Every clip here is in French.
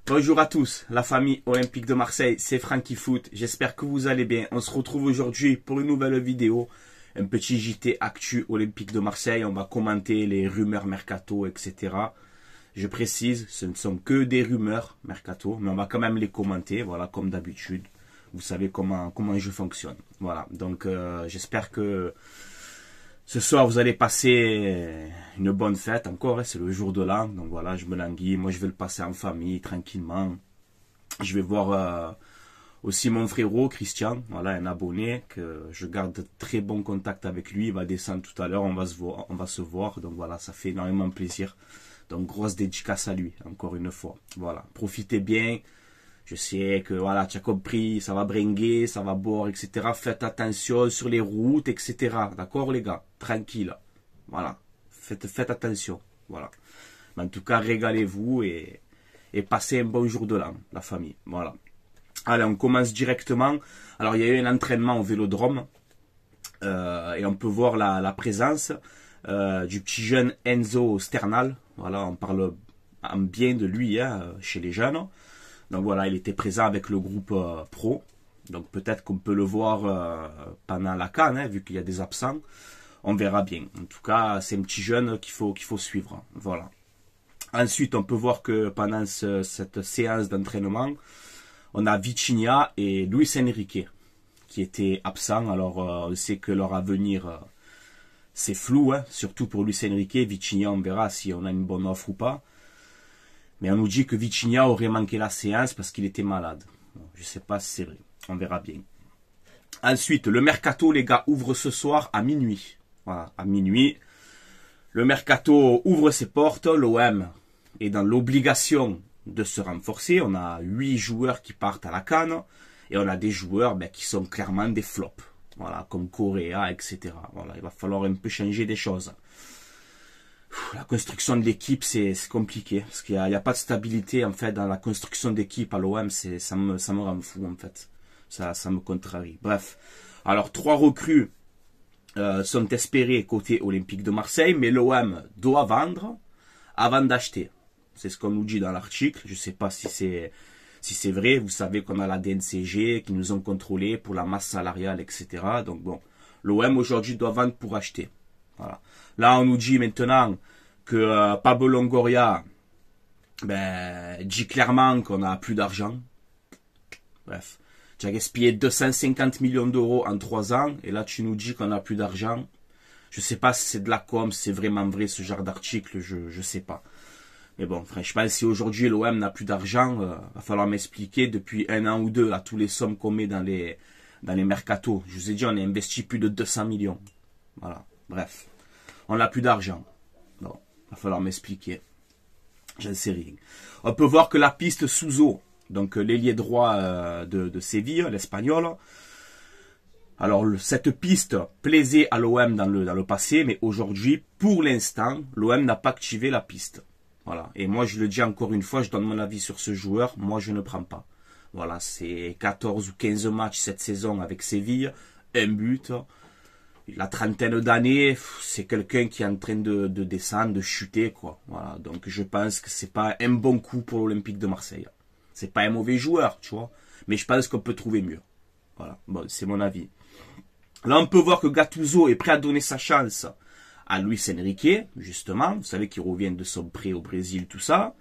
Bonjour à tous, la famille olympique de Marseille, c'est Francky Foot, j'espère que vous allez bien. On se retrouve aujourd'hui pour une nouvelle vidéo, un petit JT actu olympique de Marseille. On va commenter les rumeurs mercato, etc. Je précise, ce ne sont que des rumeurs mercato, mais on va quand même les commenter, voilà, comme d'habitude. Vous savez comment je fonctionne. Voilà, donc j'espère que ce soir vous allez passer une bonne fête encore, hein, c'est le jour de l'an, donc voilà, je me languis. Moi je vais le passer en famille, tranquillement. Je vais voir aussi mon frérot Christian, voilà, un abonné que je garde de très bon contact avec lui. Il va descendre tout à l'heure, on va se voir, donc voilà, ça fait énormément plaisir. Donc grosse dédicace à lui, encore une fois. Voilà, profitez bien. Je sais que voilà, tu as compris, ça va bringuer, ça va boire, etc. Faites attention sur les routes, etc. D'accord les gars, tranquille. Voilà, faites attention. Voilà. Mais en tout cas, régalez-vous et passez un bon jour de l'an, la famille. Voilà. Allez, on commence directement. Alors, il y a eu un entraînement au Vélodrome et on peut voir la présence du petit jeune Enzo Sternal. Voilà, on parle en bien de lui hein, chez les jeunes. Donc voilà, il était présent avec le groupe pro. Donc peut-être qu'on peut le voir pendant la CAN, hein, vu qu'il y a des absents. On verra bien. En tout cas, c'est un petit jeune qu'il faut suivre. Voilà. Ensuite, on peut voir que pendant cette séance d'entraînement, on a Vitinha et Luis Enrique qui étaient absents. Alors, on sait que leur avenir, c'est flou, hein, surtout pour Luis Enrique. Vitinha, on verra si on a une bonne offre ou pas. Mais on nous dit que Vitinha aurait manqué la séance parce qu'il était malade. Bon, je ne sais pas si c'est vrai. On verra bien. Ensuite, le mercato, les gars, ouvre ce soir à minuit. Voilà, à minuit. Le mercato ouvre ses portes. L'OM est dans l'obligation de se renforcer. On a 8 joueurs qui partent à la CAN. Et on a des joueurs qui sont clairement des flops. Voilà, comme Correa, etc. Voilà, il va falloir un peu changer des choses. La construction de l'équipe, c'est compliqué. Parce qu'il n'y a pas de stabilité, en fait, dans la construction d'équipe à l'OM. Ça me rend fou, en fait. Ça me contrarie. Bref. Alors, 3 recrues sont espérées côté Olympique de Marseille. Mais l'OM doit vendre avant d'acheter. C'est ce qu'on nous dit dans l'article. Je ne sais pas si c'est vrai. Vous savez qu'on a la DNCG qui nous ont contrôlés pour la masse salariale, etc. Donc, bon. L'OM, aujourd'hui, doit vendre pour acheter. Voilà. Là, on nous dit maintenant que Pablo Longoria dit clairement qu'on n'a plus d'argent. Bref, tu as gaspillé 250 millions d'euros en 3 ans et là, tu nous dis qu'on n'a plus d'argent. Je ne sais pas si c'est de la com, si c'est vraiment vrai ce genre d'article, je ne sais pas. Mais bon, franchement, si aujourd'hui l'OM n'a plus d'argent, va falloir m'expliquer depuis 1 an ou 2 à tous les sommes qu'on met dans les mercatos. Je vous ai dit, on a investi plus de 200 millions. Voilà, bref. On n'a plus d'argent. Bon, va falloir m'expliquer. J'en sais rien. On peut voir que la piste Suso, donc l'ailier droit de Séville, l'espagnol. Alors, cette piste plaisait à l'OM dans le passé, mais aujourd'hui, pour l'instant, l'OM n'a pas activé la piste. Voilà. Et moi, je le dis encore une fois, je donne mon avis sur ce joueur. Moi, je ne prends pas. Voilà, c'est 14 ou 15 matchs cette saison avec Séville, un but. La trentaine d'années, c'est quelqu'un qui est en train de descendre, de chuter, quoi. Voilà. Donc, je pense que c'est pas un bon coup pour l'Olympique de Marseille. C'est pas un mauvais joueur, tu vois. Mais je pense qu'on peut trouver mieux. Voilà. Bon, c'est mon avis. Là, on peut voir que Gattuso est prêt à donner sa chance à Luis Enrique, justement. Vous savez qu'il revient de son prêt au Brésil, tout ça.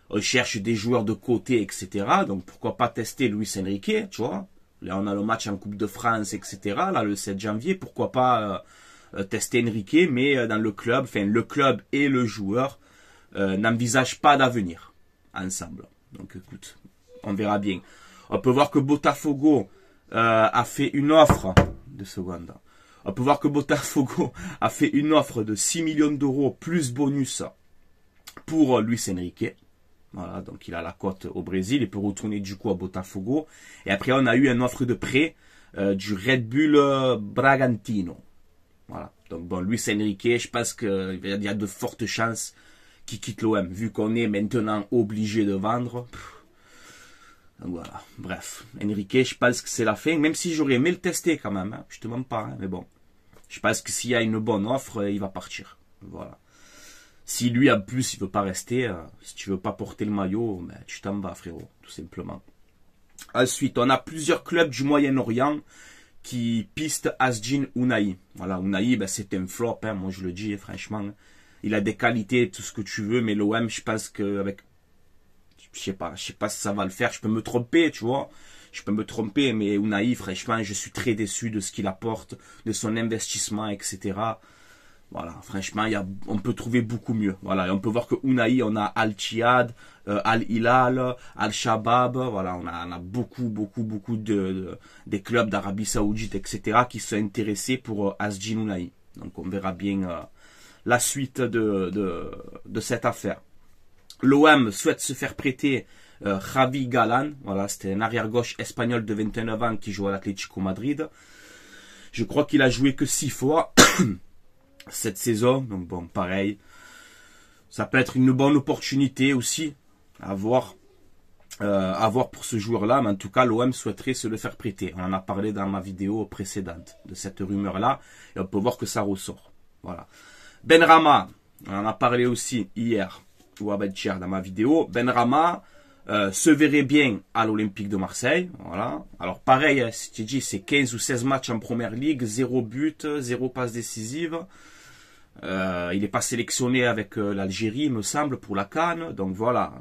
On cherche des joueurs de côté, etc. Donc, pourquoi pas tester Luis Enrique, tu vois. Là, on a le match en Coupe de France, etc. Là, le 7 janvier, pourquoi pas tester Enrique, mais dans le club, enfin, le club et le joueur n'envisagent pas d'avenir ensemble. Donc, écoute, on verra bien. On peut voir que Botafogo a fait une offre de seconde. On peut voir que Botafogo a fait une offre de 6 millions d'euros plus bonus pour Luis Enrique. Voilà, donc il a la cote au Brésil, il peut retourner du coup à Botafogo. Et après, on a eu une offre de prêt du Red Bull Bragantino. Voilà, donc bon, Luis Enrique, je pense qu'il y a de fortes chances qu'il quitte l'OM, vu qu'on est maintenant obligé de vendre. Donc voilà, bref, Enrique, je pense que c'est la fin, même si j'aurais aimé le tester quand même, hein. Je te mens pas, hein, mais bon. Je pense que s'il y a une bonne offre, il va partir. Voilà. Si lui, en plus, il veut pas rester, si tu veux pas porter le maillot, ben, tu t'en vas, frérot, tout simplement. Ensuite, on a plusieurs clubs du Moyen-Orient qui pistent Asdin Ounahi. Voilà, Ounahi, ben, c'est un flop, hein, moi je le dis, franchement. Il a des qualités, tout ce que tu veux, mais l'OM, je pense qu'avec... Je sais pas si ça va le faire, je peux me tromper, tu vois. Je peux me tromper, mais Ounahi, franchement, je suis très déçu de ce qu'il apporte, de son investissement, etc. Voilà, franchement, on peut trouver beaucoup mieux. Voilà, et on peut voir que Ounahi, on a Al-Tihad, Al-Hilal, Al-Shabaab, voilà, on a beaucoup des clubs d'Arabie Saoudite, etc. qui sont intéressés pour Asdin Ounahi. Donc on verra bien la suite de cette affaire. L'OM souhaite se faire prêter Javi Galan, voilà, c'était un arrière-gauche espagnol de 29 ans qui joue à l'Atlético Madrid. Je crois qu'il a joué que 6 fois cette saison, donc bon, pareil. Ça peut être une bonne opportunité aussi à voir pour ce joueur-là, mais en tout cas, l'OM souhaiterait se le faire prêter. On en a parlé dans ma vidéo précédente de cette rumeur-là, et on peut voir que ça ressort. Voilà. Benrahma, on en a parlé aussi hier, ou avant-hier dans ma vidéo. Benrahma se verrait bien à l'Olympique de Marseille. Voilà. Alors pareil, si tu dis c'est 15 ou 16 matchs en première ligue, 0 but, 0 passe décisive. Il n'est pas sélectionné avec l'Algérie, il me semble, pour la CAN. Donc voilà.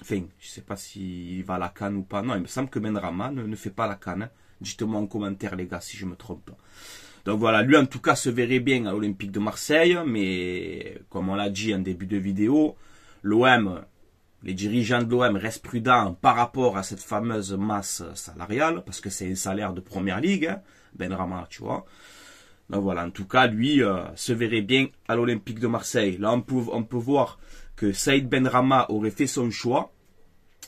Enfin, je ne sais pas s'il va à la CAN ou pas. Non, il me semble que Benrahma ne fait pas la CAN. Hein. Dites-moi en commentaire, les gars, si je me trompe. Donc voilà, lui en tout cas se verrait bien à l'Olympique de Marseille. Mais comme on l'a dit en début de vidéo, l'OM, les dirigeants de l'OM restent prudents par rapport à cette fameuse masse salariale. Parce que c'est un salaire de première ligue, hein, Benrahma, tu vois. Donc voilà, en tout cas, lui se verrait bien à l'Olympique de Marseille. Là, on peut voir que Saïd Benrahma aurait fait son choix,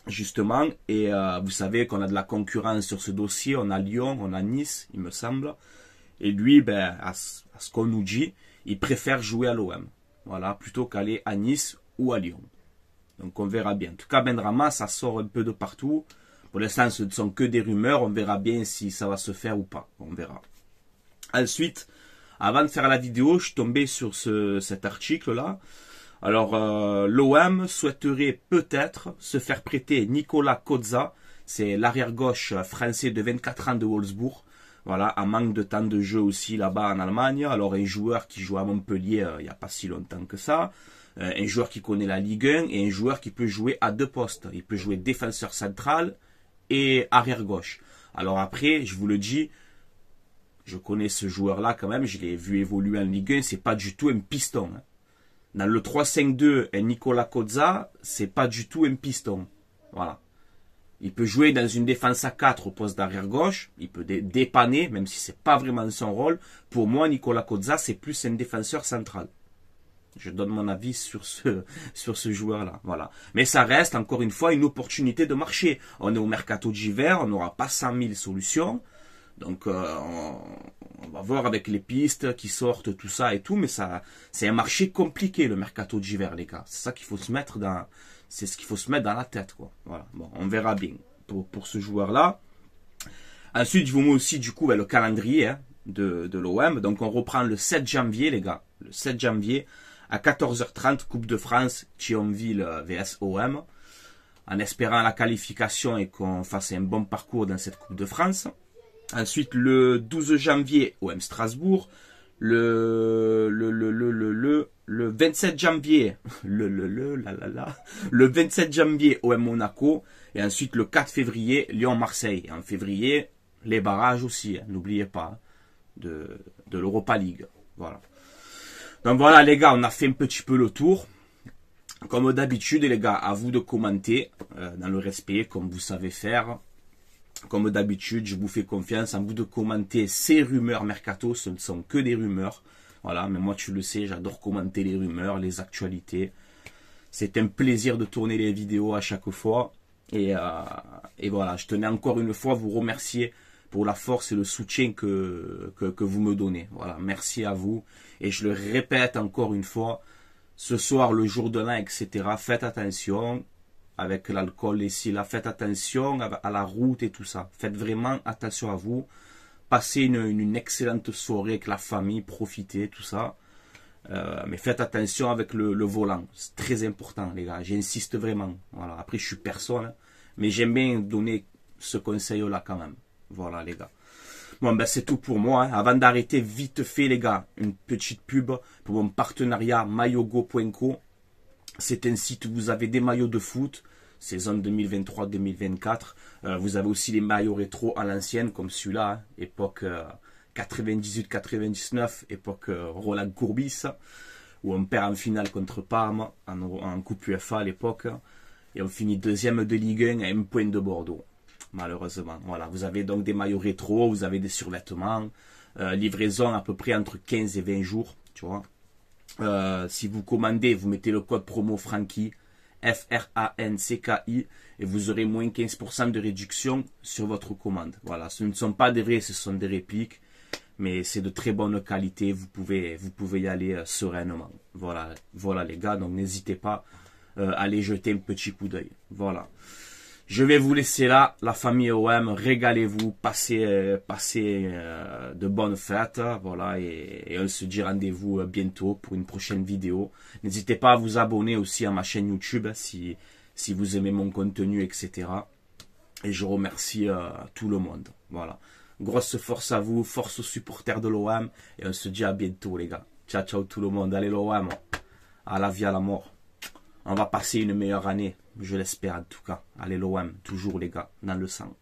justement. Et vous savez qu'on a de la concurrence sur ce dossier. On a Lyon, on a Nice, il me semble. Et lui, ben, à ce qu'on nous dit, il préfère jouer à l'OM. Voilà, plutôt qu'aller à Nice ou à Lyon. Donc on verra bien. En tout cas, Benrahma, ça sort un peu de partout. Pour l'instant, ce ne sont que des rumeurs. On verra bien si ça va se faire ou pas. On verra. Ensuite, avant de faire la vidéo, je suis tombé sur cet article-là. Alors, l'OM souhaiterait peut-être se faire prêter Nicolas Kozza. C'est l'arrière-gauche français de 24 ans de Wolfsburg. Voilà, en manque de temps de jeu aussi là-bas en Allemagne. Alors, un joueur qui joue à Montpellier il n'y a pas si longtemps que ça. Un joueur qui connaît la Ligue 1 et un joueur qui peut jouer à 2 postes. Il peut jouer défenseur central et arrière-gauche. Alors après, je vous le dis, je connais ce joueur-là quand même, je l'ai vu évoluer en Ligue 1, c'est pas du tout un piston. Hein. Dans le 3-5-2, Nicolas Kozza, c'est pas du tout un piston. Voilà. Il peut jouer dans une défense à 4 au poste d'arrière gauche, il peut dépanner, même si c'est pas vraiment son rôle. Pour moi, Nicolas Kozza, c'est plus un défenseur central. Je donne mon avis sur ce joueur-là. Voilà. Mais ça reste, encore une fois, une opportunité de marché. On est au mercato d'hiver, on n'aura pas 100 000 solutions. Donc on va voir avec les pistes qui sortent, tout ça et tout, mais ça c'est un marché compliqué le mercato d'hiver, les gars. C'est ça qu'il faut se mettre dans, c'est ce qu'il faut se mettre dans la tête, quoi. Voilà. Bon, on verra bien pour ce joueur-là. Ensuite, je vous mets aussi du coup le calendrier hein, de l'OM. Donc on reprend le 7 janvier, les gars. Le 7 janvier à 14h30, Coupe de France, Thionville vs OM. En espérant la qualification et qu'on fasse un bon parcours dans cette Coupe de France. Ensuite, le 12 janvier, OM Strasbourg. Le 27 janvier, le 27 janvier, OM Monaco. Et ensuite, le 4 février, Lyon-Marseille. Et en février, les barrages aussi, hein, n'oubliez pas, de l'Europa League. Voilà. Donc voilà, les gars, on a fait un petit peu le tour. Comme d'habitude, les gars, à vous de commenter, dans le respect, comme vous savez faire. Comme d'habitude, je vous fais confiance en vous de commenter ces rumeurs mercato. Ce ne sont que des rumeurs. Voilà, mais moi, tu le sais, j'adore commenter les rumeurs, les actualités. C'est un plaisir de tourner les vidéos à chaque fois. Et voilà, je tenais encore une fois à vous remercier pour la force et le soutien que vous me donnez. Voilà, merci à vous. Et je le répète encore une fois, ce soir, le jour de l'an, etc., faites attention. Avec l'alcool ici, là, faites attention à la route et tout ça. Faites vraiment attention à vous. Passez une excellente soirée avec la famille, profitez, tout ça. Mais faites attention avec le volant. C'est très important, les gars. J'insiste vraiment. Voilà. Après, je suis personne, hein, mais j'aime bien donner ce conseil-là quand même. Voilà, les gars. Bon, ben c'est tout pour moi. Hein. Avant d'arrêter, vite fait, les gars, une petite pub pour mon partenariat maillogo.co. C'est un site où vous avez des maillots de foot, saison 2023-2024. Vous avez aussi les maillots rétro à l'ancienne, comme celui-là, hein, époque 98-99, époque Roland Courbis, où on perd en finale contre Parme, en Coupe UEFA à l'époque. Et on finit deuxième de Ligue 1 à un point de Bordeaux. Malheureusement, voilà, vous avez donc des maillots rétro, vous avez des survêtements, livraison à peu près entre 15 et 20 jours, tu vois. Si vous commandez, vous mettez le code promo Franky, F-R-A-N-C-K-I, et vous aurez moins 15% de réduction sur votre commande. Voilà, ce ne sont pas des vrais, ce sont des répliques, mais c'est de très bonne qualité, vous pouvez y aller sereinement. Voilà, voilà les gars, donc n'hésitez pas à aller jeter un petit coup d'œil. Voilà. Je vais vous laisser là, la famille OM, régalez-vous, passez de bonnes fêtes, voilà, et on se dit rendez-vous bientôt pour une prochaine vidéo. N'hésitez pas à vous abonner aussi à ma chaîne YouTube si vous aimez mon contenu, etc. Et je remercie tout le monde, voilà. Grosse force à vous, force aux supporters de l'OM, et on se dit à bientôt les gars. Ciao, ciao tout le monde, allez l'OM, à la vie, à la mort. On va passer une meilleure année, je l'espère en tout cas. Allez l'OM, toujours les gars, dans le sang.